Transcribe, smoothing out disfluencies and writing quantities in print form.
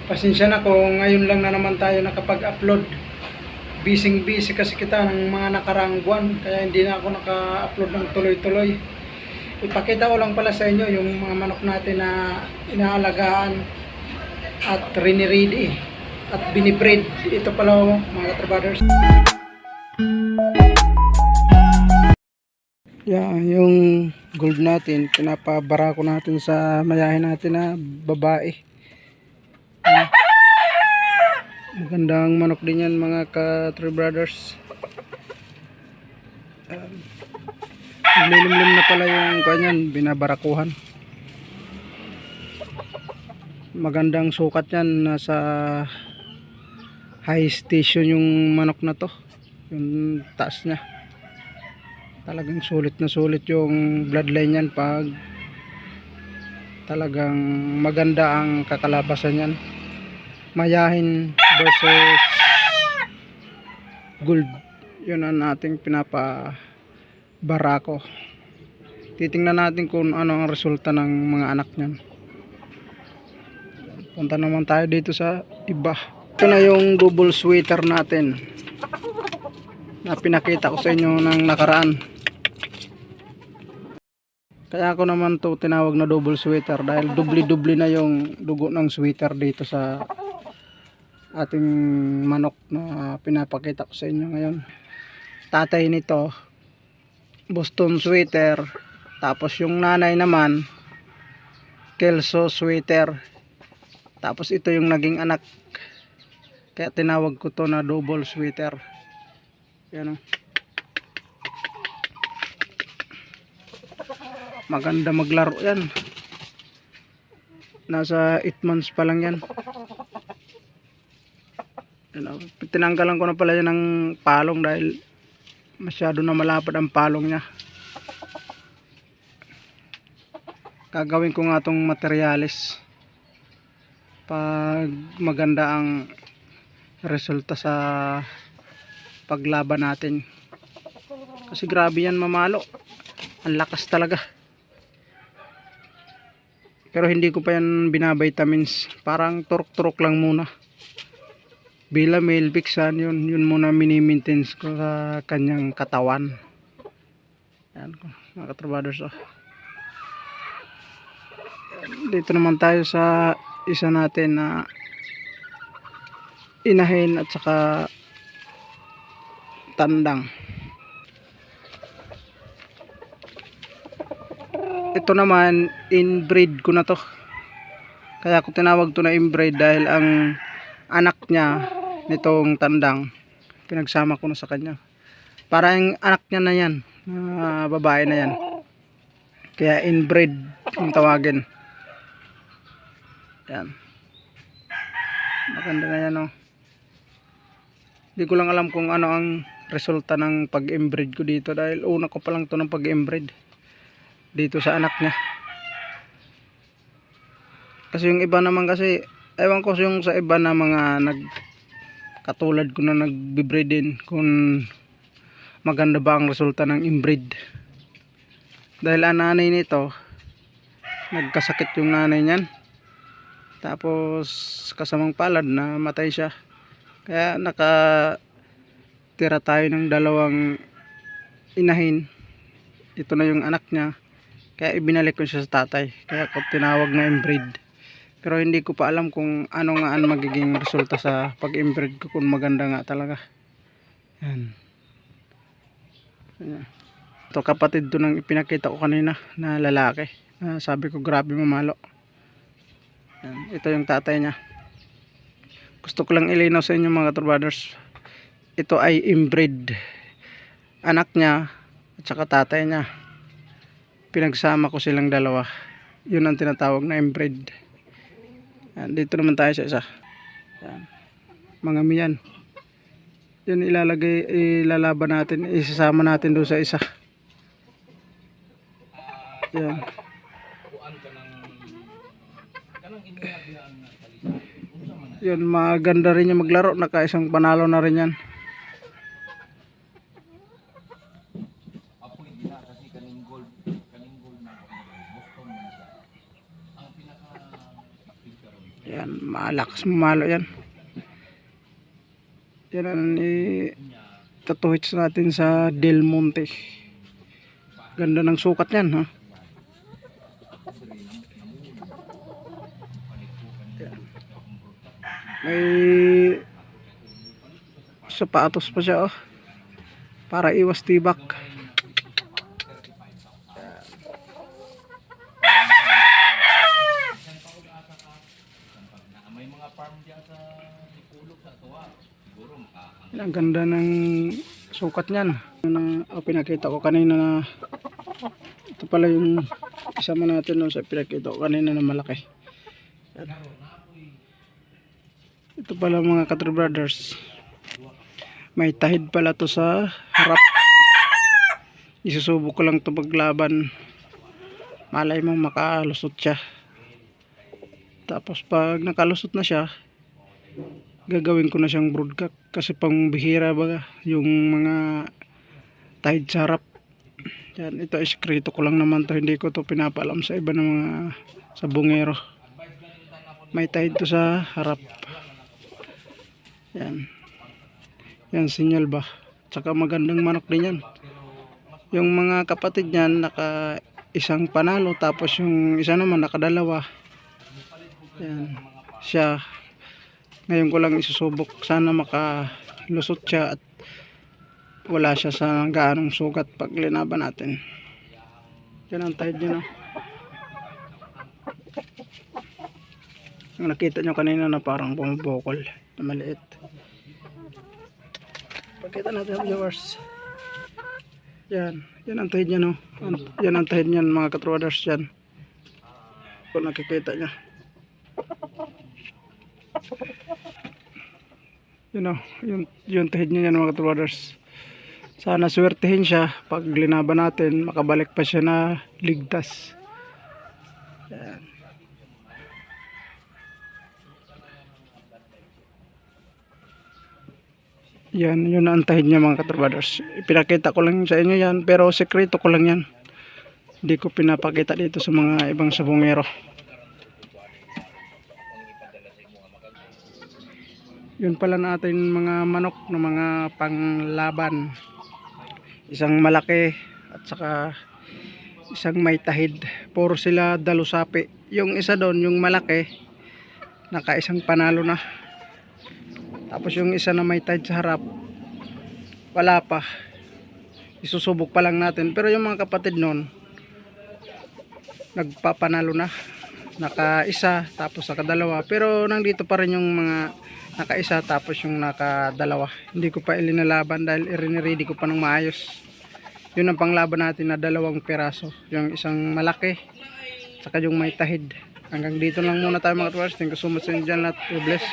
Pasensya na kung ngayon lang na naman tayo nakapag-upload. Busy kasi kita ng mga nakarang buwan, kaya hindi na ako naka-upload ng tuloy-tuloy. Ipakita ko lang pala sa inyo yung mga manok natin na inaalagaan at riniridi at binibreed. Ito pala mga katrabaders. Yung gold natin, pinapabara ko natin sa mayahin natin na babae. Magandang manok din yan mga ka-brothers. Lilimlim na pala yung kanyan, binabarakuhan. Magandang sukat yan, nasa high station yung manok na to, yung taas nya. Talagang sulit na sulit yung bloodline yan pag talagang maganda ang kakalabasan yan. Mayahin versus gold, yun ang ating pinapabarako. Titingnan natin kung ano ang resulta ng mga anak niyan. Punta naman tayo dito sa iba. Ito na yung double sweater natin na pinakita ko sa inyo ng nakaraan. Kaya ako naman to tinawag na double sweater dahil dubli-dubli na yung dugo ng sweater dito sa ating manok na pinapakita ko sa inyo ngayon. Tatay nito Boston sweater, tapos yung nanay naman Kelso sweater, tapos ito yung naging anak, kaya tinawag ko to na double sweater. Yan o, maganda maglaro yan, nasa 8 months pa lang yan. Tinanggalan ko na pala yan ng palong dahil masyado na malapad ang palong nya. Gagawin ko nga tong materialis pag maganda ang resulta sa paglaban natin, kasi grabe yan mamalo, ang lakas talaga. Pero hindi ko pa yan binavitamins, parang turok-turok lang muna. Bila male Bixan, yun muna mini-maintenance ko sa kanyang katawan. Yan mga katrabaders. Dito naman tayo sa isa natin na inahin at saka tandang. Ito naman inbreed ko na to, kaya ako tinawag to na inbreed dahil ang anak niya nitong tandang pinagsama ko na sa kanya, parang anak niya na yan, babae na yan, kaya inbreed kung tawagin. Yan, maganda na yan o. Hindi ko lang alam kung ano ang resulta ng pag-inbreed ko dito dahil una ko pa lang to ng pag-inbreed dito sa anak niya. Kasi yung iba naman, kasi ewan ko yung sa iba na mga katulad ko na nagbe-breed din, kung maganda ba ang resulta ng inbreed. Dahil ang nanay nito, nagkasakit yung nanay niyan, tapos kasamang palad na matay siya, kaya nakatira tayo ng dalawang inahin. Ito na yung anak niya, kaya ibinalik ko siya sa tatay, kaya ko tinawag na inbreed. Pero hindi ko pa alam kung ano nga ang magiging resulta sa pag-inbreed ko, kung maganda nga talaga. Yan. Ito kapatid to nang ipinakita ko kanina na lalaki, sabi ko grabe mamalo. Yan. Ito yung tatay niya. Gusto ko lang ilinaw sa inyo mga brothers, ito ay inbreed. Anak niya at saka tatay niya, pinagsama ko silang dalawa, yun ang tinatawag na inbreed. Yan, dito naman tayo sa isa. Yan, mga miyan. Yan ilalaban natin, isasama natin doon sa isa. Yan. Yan, maganda rin yung maglaro, nakaisang panalo na rin yan. Yan, malakas mamalo yan. Yan ang tatuhits natin sa Del Monte. Ganda ng sukat yan, ha. Yan. May sapatos pa siya, oh, para iwas tibak. Ang ganda ng sukat niyan. Pinakita ko kanina na ito pala yung isama natin sa pinakita ko kanina na malaki. Yan. Ito pala mga Katro Brothers. May tahid pala to sa harap. Isusubok ko lang ito paglaban. Malay mo makalusot siya. Tapos pag nakalusot na siya, gagawin ko na siyang broodcock kasi pang bihira ba yung mga tahid sa harap. Yan, ito iskrito ko lang naman to, hindi ko to pinapaalam sa iba ng mga sa bungero. May tahid to sa harap. Yan. Yan sinyal ba. Tsaka magandang manok din yan. Yung mga kapatid niyan naka isang panalo, tapos yung isa naman nakadalawa. Yan. Siya ngayon ko lang isusubok, sana makalusot siya at wala siya sa gaanong sugat pag linaban natin. Yan ang tahid niya, no? Ang nakita nyo kanina na parang bumubukol na maliit. Pagkita natin, viewers. Yan ang tahid niya, no? Yan ang tahid niyan mga Katro Brothers, yan. Kung nakikita niya. Yung tahid niya yan mga Katro Brothers. Sana swertehin siya pag linaban natin, makabalik pa siya na ligtas. Yan, yun ang tahid niya mga Katro Brothers. Ipinakita ko lang sa inyo yan, pero sekreto ko lang yan. Hindi ko pinapakita dito sa mga ibang sabongero. Yun pala natin mga manok na mga panglaban. Isang malaki at saka isang may tahid. Puro sila dalusapi. Yung isa doon, yung malaki, nakaisang panalo na. Tapos yung isa na may tahid sa harap, wala pa. Isusubok pa lang natin. Pero yung mga kapatid noon, nagpapanalo na. Naka-isa, tapos naka-dalawa. Pero nandito pa rin yung mga naka-isa tapos yung naka-dalawa. Hindi ko pa ilinalaban dahil i-ready ko pa ng maayos. Yun ang panglaban natin na 2 piraso. Yung isang malaki, saka yung may tahid. Hanggang dito lang muna tayo mga Katro Brothers. Thank you so much sa inyo dyan lahat. God bless.